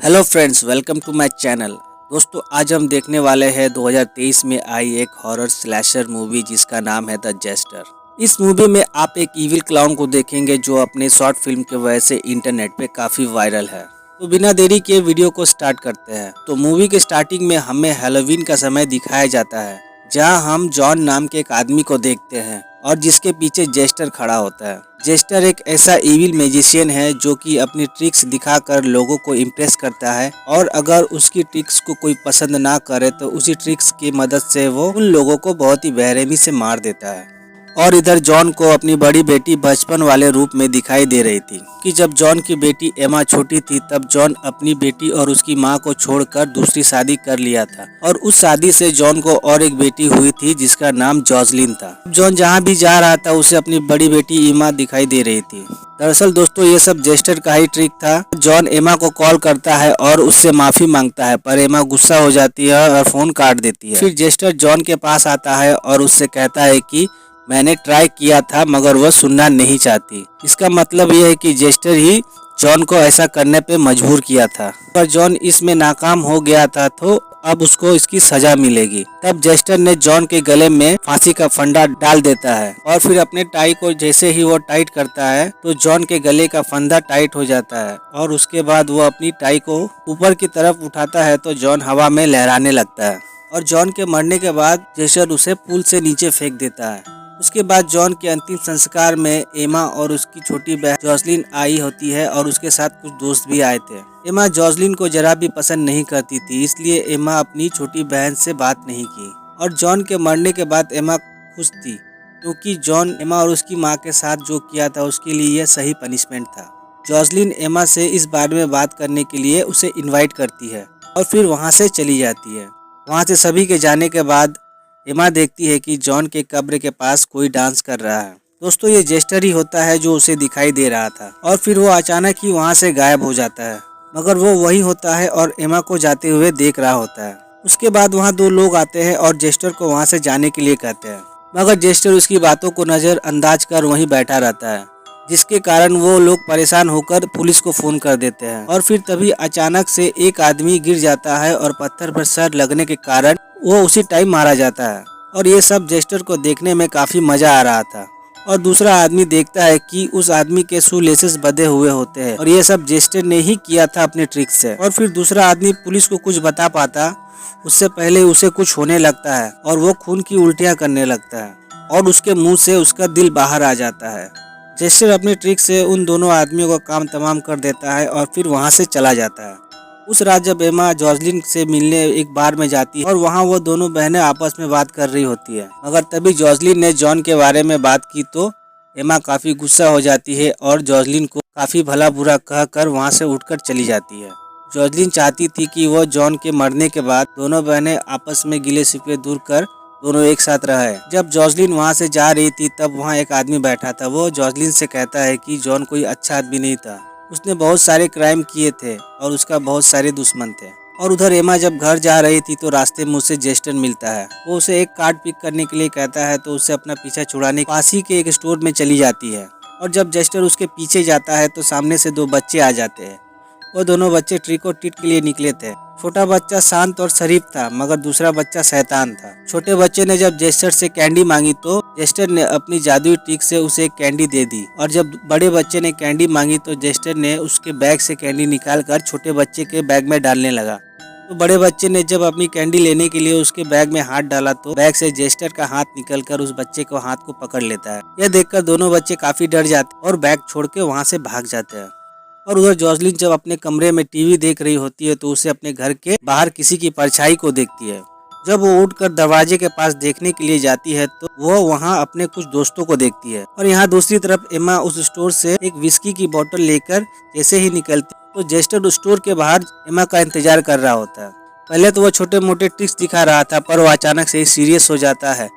Hello friends, welcome to my channel. दोस्तों, आज हम देखने वाले हैं 2023 में आई एक हॉरर स्लैशर मूवी जिसका नाम है द जेस्टर। इस मूवी में आप एक इविल क्लाउन को देखेंगे जो अपने शॉर्ट फिल्म की वजह से इंटरनेट पे काफी वायरल है। तो बिना देरी के वीडियो को स्टार्ट करते हैं। तो मूवी के स्टार्टिंग में हमें हैलोवीन का समय दिखाया जाता है, जहां हम जॉन नाम के एक आदमी को देखते हैं और जिसके पीछे जेस्टर खड़ा होता है। जेस्टर एक ऐसा इविल मैजिशियन है जो कि अपनी ट्रिक्स दिखाकर लोगों को इम्प्रेस करता है, और अगर उसकी ट्रिक्स को कोई पसंद ना करे तो उसी ट्रिक्स की मदद से वो उन लोगों को बहुत ही बेरहमी से मार देता है। और इधर जॉन को अपनी बड़ी बेटी बचपन वाले रूप में दिखाई दे रही थी कि जब जॉन की बेटी एमा छोटी थी तब जॉन अपनी बेटी और उसकी माँ को छोड़कर दूसरी शादी कर लिया था, और उस शादी से जॉन को और एक बेटी हुई थी जिसका नाम जॉसलिन था। जॉन जहाँ भी जा रहा था उसे अपनी बड़ी बेटी एमा दिखाई दे रही थी। दरअसल दोस्तों, ये सब जेस्टर का ही ट्रिक था। जॉन एमा को कॉल करता है और उससे माफी मांगता है, पर एमा गुस्सा हो जाती है और फोन काट देती है। फिर जेस्टर जॉन के पास आता है और उससे कहता है कि मैंने ट्राई किया था मगर वह सुनना नहीं चाहती। इसका मतलब यह है कि जेस्टर ही जॉन को ऐसा करने पे मजबूर किया था, पर जॉन इसमें नाकाम हो गया था तो अब उसको इसकी सजा मिलेगी। तब जेस्टर ने जॉन के गले में फांसी का फंदा डाल देता है और फिर अपने टाई को जैसे ही वो टाइट करता है तो जॉन के गले का फंदा टाइट हो जाता है, और उसके बाद वो अपनी टाई को ऊपर की तरफ उठाता है तो जॉन हवा में लहराने लगता है। और जॉन के मरने के बाद जेस्टर उसे पुल से नीचे फेंक देता है। उसके बाद जॉन के अंतिम संस्कार में एमा और उसकी छोटी बहन जॉसलिन आई होती है, और उसके साथ कुछ दोस्त भी आए थे। एमा जॉसलिन को जरा भी पसंद नहीं करती थी, इसलिए एमा अपनी छोटी बहन से बात नहीं की। और जॉन के मरने के बाद एमा खुश थी क्योंकि जॉन एमा और उसकी माँ के साथ जो किया था उसके लिए यह सही पनिशमेंट था। जॉसलिन एमा से इस बारे में बात करने के लिए उसे इन्वाइट करती है और फिर वहाँ से चली जाती है। वहाँ से सभी के जाने के बाद एमा देखती है कि जॉन के कब्र के पास कोई डांस कर रहा है। दोस्तों, ये जेस्टर ही होता है जो उसे दिखाई दे रहा था, और फिर वो अचानक ही वहाँ से गायब हो जाता है, मगर वो वही होता है और एमा को जाते हुए देख रहा होता है। उसके बाद वहाँ दो लोग आते हैं और जेस्टर को वहाँ से जाने के लिए कहते हैं, मगर जेस्टर उसकी बातों को नजरअंदाज कर वहीं बैठा रहता है, जिसके कारण वो लोग परेशान होकर पुलिस को फोन कर देते हैं। और फिर तभी अचानक से एक आदमी गिर जाता है और पत्थर पर सर लगने के कारण वो उसी टाइम मारा जाता है। और ये सब जेस्टर को देखने में काफी मजा आ रहा था। और दूसरा आदमी देखता है कि उस आदमी के शू लेसेस बंधे हुए होते हैं, और ये सब जेस्टर ने ही किया था अपने ट्रिक से। और फिर दूसरा आदमी पुलिस को कुछ बता पाता उससे पहले उसे कुछ होने लगता है और वो खून की उल्टियाँ करने लगता है, और उसके मुँह से उसका दिल बाहर आ जाता है। जेस्टर अपनी ट्रिक से उन दोनों आदमियों का काम तमाम कर देता है और फिर वहाँ से चला जाता है। उस रात जब एमा जॉसलिन से मिलने एक बार में जाती है और वहाँ वो दोनों बहनें आपस में बात कर रही होती है, मगर तभी जॉसलिन ने जॉन के बारे में बात की तो एमा काफी गुस्सा हो जाती है और जॉसलिन को काफी भला बुरा कहकर वहाँ से उठकर चली जाती है। जॉसलिन चाहती थी कि वो जॉन के मरने के बाद दोनों बहनें आपस में गिले शिकवे दूर कर दोनों एक साथ रहे। जब जॉसलिन वहाँ से जा रही थी तब वहाँ एक आदमी बैठा था। वो जॉसलिन से कहता है कि जॉन कोई अच्छा आदमी नहीं था, उसने बहुत सारे क्राइम किए थे और उसका बहुत सारे दुश्मन थे। और उधर एमा जब घर जा रही थी तो रास्ते में उसे जेस्टर मिलता है। वो उसे एक कार्ड पिक करने के लिए कहता है तो उसे अपना पीछा छुड़ाने पास ही के एक स्टोर में चली जाती है। और जब जेस्टर उसके पीछे जाता है तो सामने से दो बच्चे आ जाते हैं। वो दोनों बच्चे ट्रिक और ट्रीट के लिए निकले थे। छोटा बच्चा शांत और शरीफ था, मगर दूसरा बच्चा शैतान था। छोटे बच्चे ने जब जेस्टर से कैंडी मांगी तो जेस्टर ने अपनी जादुई ट्रिक से उसे एक कैंडी दे दी, और जब बड़े बच्चे ने कैंडी मांगी तो जेस्टर ने उसके बैग से कैंडी निकालकर छोटे बच्चे के बैग में डालने लगा। तो बड़े बच्चे ने जब अपनी कैंडी लेने के लिए उसके बैग में हाथ डाला तो बैग से जेस्टर का हाथ निकलकर उस बच्चे को हाथ को पकड़ लेता है। यह देखकर दोनों बच्चे काफी डर जाते और बैग छोड़ के वहाँ से भाग जाते हैं। और उधर जॉसलिन जब अपने कमरे में टीवी देख रही होती है तो उसे अपने घर के बाहर किसी की परछाई को देखती है। जब वो उठकर दरवाजे के पास देखने के लिए जाती है तो वो वहाँ अपने कुछ दोस्तों को देखती है। और यहाँ दूसरी तरफ एमा उस स्टोर से एक विस्की की बोतल लेकर जैसे ही निकलती तो जेस्टर उस स्टोर के बाहर एमा का इंतजार कर रहा होता है। पहले तो वो छोटे मोटे ट्रिक्स दिखा रहा था, पर वो अचानक से ही सीरियस हो जाता है।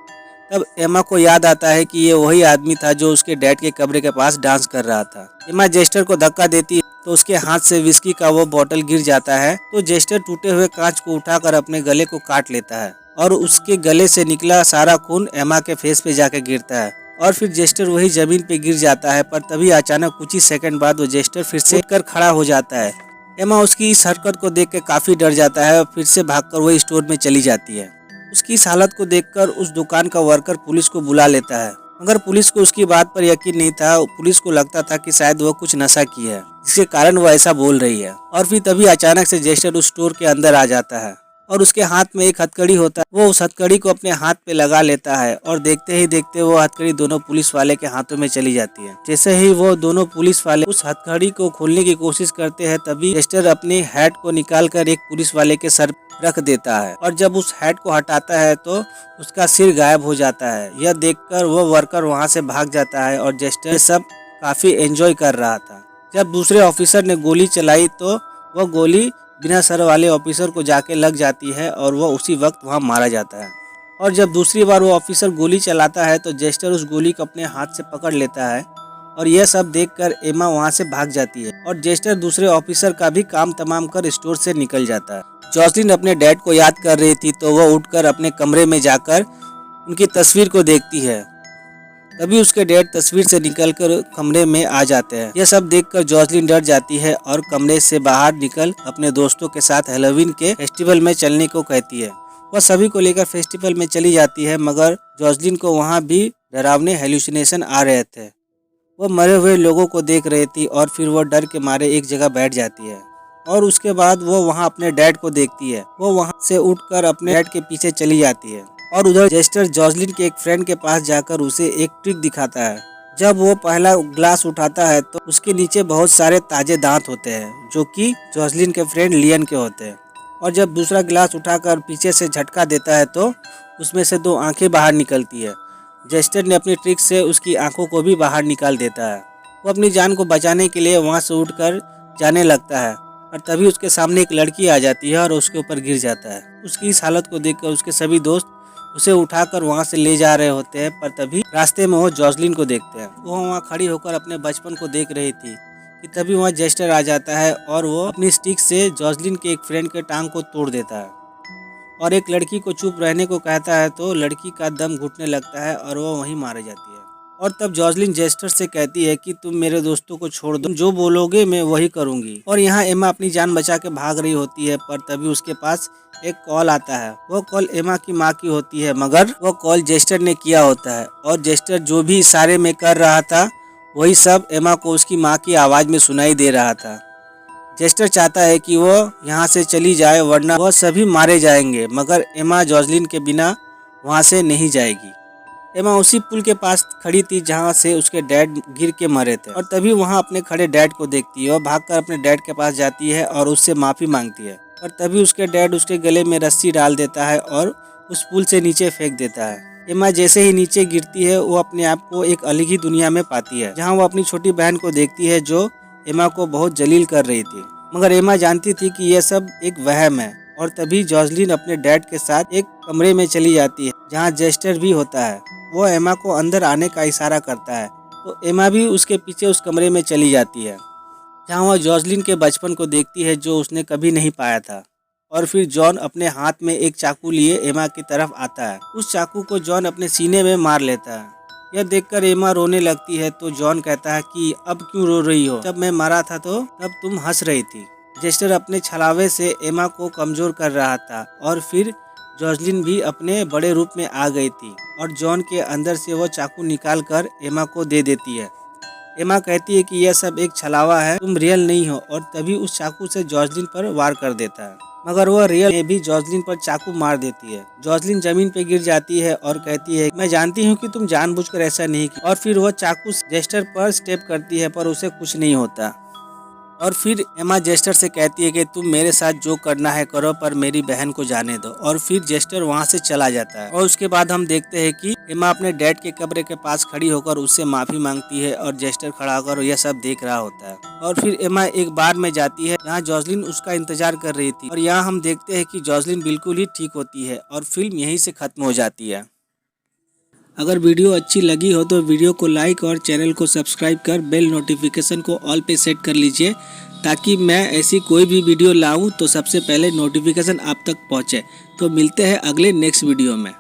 तब एमा को याद आता है कि ये वही आदमी था जो उसके डैड के कब्र के पास डांस कर रहा था। एमा जेस्टर को धक्का देती है तो उसके हाथ से विस्की का वो बोतल गिर जाता है, तो जेस्टर टूटे हुए कांच को उठाकर अपने गले को काट लेता है और उसके गले से निकला सारा खून एमा के फेस पे जाकर गिरता है। और फिर जेस्टर वही जमीन पे गिर जाता है, पर तभी अचानक कुछ ही सेकंड बाद वो जेस्टर फिर से उठकर खड़ा हो जाता है। एमा उसकी इस हरकत को देख के काफ़ी डर जाता है और फिर से भागकर वही स्टोर में चली जाती है। उसकी इस हालत को देखकर उस दुकान का वर्कर पुलिस को बुला लेता है, मगर पुलिस को उसकी बात पर यकीन नहीं था। पुलिस को लगता था कि शायद वह कुछ नशा की है, जिसके कारण वह ऐसा बोल रही है। और फिर तभी अचानक से जेस्टर उस स्टोर के अंदर आ जाता है और उसके हाथ में एक हथकड़ी होता है। वो उस हथकड़ी को अपने हाथ पे लगा लेता है और देखते ही देखते वो हथकड़ी दोनों पुलिस वाले के हाथों में चली जाती है। जैसे ही वो दोनों पुलिस वाले उस हथकड़ी को खोलने की कोशिश करते हैं, तभी जेस्टर अपनी हैट को निकालकर एक पुलिस वाले के सर रख देता है और जब उस हैट को हटाता है तो उसका सिर गायब हो जाता है। यह देखकर वो वर्कर वहां से भाग जाता है और जेस्टर सब काफी एंजॉय कर रहा था। जब दूसरे ऑफिसर ने गोली चलाई तो वह गोली बिना सर वाले ऑफिसर को जाके लग जाती है और वह उसी वक्त वहां मारा जाता है। और जब दूसरी बार वो ऑफिसर गोली चलाता है तो जेस्टर उस गोली को अपने हाथ से पकड़ लेता है और यह सब देखकर एमा वहां से भाग जाती है और जेस्टर दूसरे ऑफिसर का भी काम तमाम कर स्टोर से निकल जाता है। जॉसलिन अपने डैड को याद कर रही थी तो वह उठकर अपने कमरे में जाकर उनकी तस्वीर को देखती है। तभी उसके डैड तस्वीर से निकलकर कमरे में आ जाते हैं। यह सब देखकर जॉसलिन डर जाती है और कमरे से बाहर निकल अपने दोस्तों के साथ हैलोवीन के फेस्टिवल में चलने को कहती है। वह सभी को लेकर फेस्टिवल में चली जाती है, मगर जॉसलिन को वहां भी डरावने हेलुसिनेशन आ रहे थे। वह मरे हुए लोगों को देख रही थी और फिर वह डर के मारे एक जगह बैठ जाती है और उसके बाद वो वहां अपने डैड को देखती है। वो वहां से उठकर अपने डैड के पीछे चली जाती है और उधर जेस्टर जॉसलिन के एक फ्रेंड के पास जाकर उसे एक ट्रिक दिखाता है। जब वो पहला ग्लास उठाता है तो उसके नीचे बहुत सारे ताजे दांत होते हैं, जो कि जॉसलिन के फ्रेंड लियन के होते हैं। और जब दूसरा गिलास उठाकर पीछे से झटका देता है तो उसमें से 2 आंखें बाहर निकलती है। जेस्टर ने अपनी ट्रिक से उसकी आंखों को भी बाहर निकाल देता है। वो अपनी जान को बचाने के लिए वहां से उठकर जाने लगता है और तभी उसके सामने एक लड़की आ जाती है और उसके ऊपर गिर जाता है। उसकी इस हालत को देखकर उसके सभी दोस्त उसे उठाकर वहां से ले जा रहे होते हैं, पर तभी रास्ते में वो जॉसलिन को देखते हैं। वो वहां खड़ी होकर अपने बचपन को देख रही थी कि तभी वहां जेस्टर आ जाता है और वो अपनी स्टिक से जॉसलिन के एक फ्रेंड के टांग को तोड़ देता है और एक लड़की को चुप रहने को कहता है तो लड़की का दम घुटने लगता है और वो वहीं मारी जाती है। और तब जॉसलिन जेस्टर से कहती है कि तुम मेरे दोस्तों को छोड़ दो, जो बोलोगे मैं वही करूंगी। और यहाँ एमा अपनी जान बचा के भाग रही होती है, पर तभी उसके पास एक कॉल आता है। वो कॉल एमा की माँ की होती है, मगर वो कॉल जेस्टर ने किया होता है और जेस्टर जो भी इशारे में कर रहा था वही सब एमा को उसकी माँ की आवाज में सुनाई दे रहा था। जेस्टर चाहता है कि वो यहाँ से चली जाए वरना वह सभी मारे जाएंगे, मगर एमा जॉसलिन के बिना वहाँ से नहीं जाएगी। एमा उसी पुल के पास खड़ी थी जहाँ से उसके डैड गिर के मरे थे और तभी वहाँ अपने खड़े डैड को देखती है और भागकर अपने डैड के पास जाती है और उससे माफी मांगती है। और तभी उसके डैड उसके गले में रस्सी डाल देता है और उस पुल से नीचे फेंक देता है। एमा जैसे ही नीचे गिरती है वो अपने आप को एक अलग ही दुनिया में पाती है, जहाँ वो अपनी छोटी बहन को देखती है जो एमा को बहुत जलील कर रही थी। मगर एमा जानती थी कि यह सब एक वहम है। और तभी जॉसलिन अपने डैड के साथ एक कमरे में चली जाती है जहाँ जेस्टर भी होता है। वो एमा को अंदर आने का इशारा करता है तो एमा भी उसके पीछे उस कमरे में चली जाती है, जहाँ वह जॉसलिन के बचपन को देखती है जो उसने कभी नहीं पाया था। और फिर जॉन अपने हाथ में एक चाकू लिए एमा की तरफ आता है। उस चाकू को जॉन अपने सीने में मार लेता है। यह देखकर एमा रोने लगती है तो जॉन कहता है कि अब क्यों रो रही हो, जब मैं मरा था तो तब तुम हंस रही थी। जेस्टर अपने छलावे से एमा को कमजोर कर रहा था और फिर जॉसलिन भी अपने बड़े रूप में आ गई थी और जॉन के अंदर से वो चाकू निकाल कर एमा को दे देती है। एमा कहती है कि यह सब एक छलावा है, तुम रियल नहीं हो, और तभी उस चाकू से जॉसलिन पर वार कर देता है, मगर वह रियल में भी जॉसलिन पर चाकू मार देती है। जॉसलिन जमीन पे गिर जाती है और कहती है मैं जानती हूँ कि तुम जानबूझकर ऐसा नहीं किया। और फिर वह चाकू जेस्टर पर स्टेप करती है पर उसे कुछ नहीं होता। और फिर एमा जेस्टर से कहती है कि तुम मेरे साथ जो करना है करो, पर मेरी बहन को जाने दो। और फिर जेस्टर वहाँ से चला जाता है और उसके बाद हम देखते हैं कि एमा अपने डैड के कब्र के पास खड़ी होकर उससे माफी मांगती है और जेस्टर खड़ा होकर यह सब देख रहा होता है। और फिर एमा एक बार में जाती है जहाँ जॉसलिन उसका इंतजार कर रही थी और यहाँ हम देखते हैं कि जॉसलिन बिल्कुल ही ठीक होती है और फिल्म यहीं से खत्म हो जाती है। अगर वीडियो अच्छी लगी हो तो वीडियो को लाइक और चैनल को सब्सक्राइब कर बेल नोटिफिकेशन को ऑल पे सेट कर लीजिए, ताकि मैं ऐसी कोई भी वीडियो लाऊं तो सबसे पहले नोटिफिकेशन आप तक पहुंचे। तो मिलते हैं अगले नेक्स्ट वीडियो में।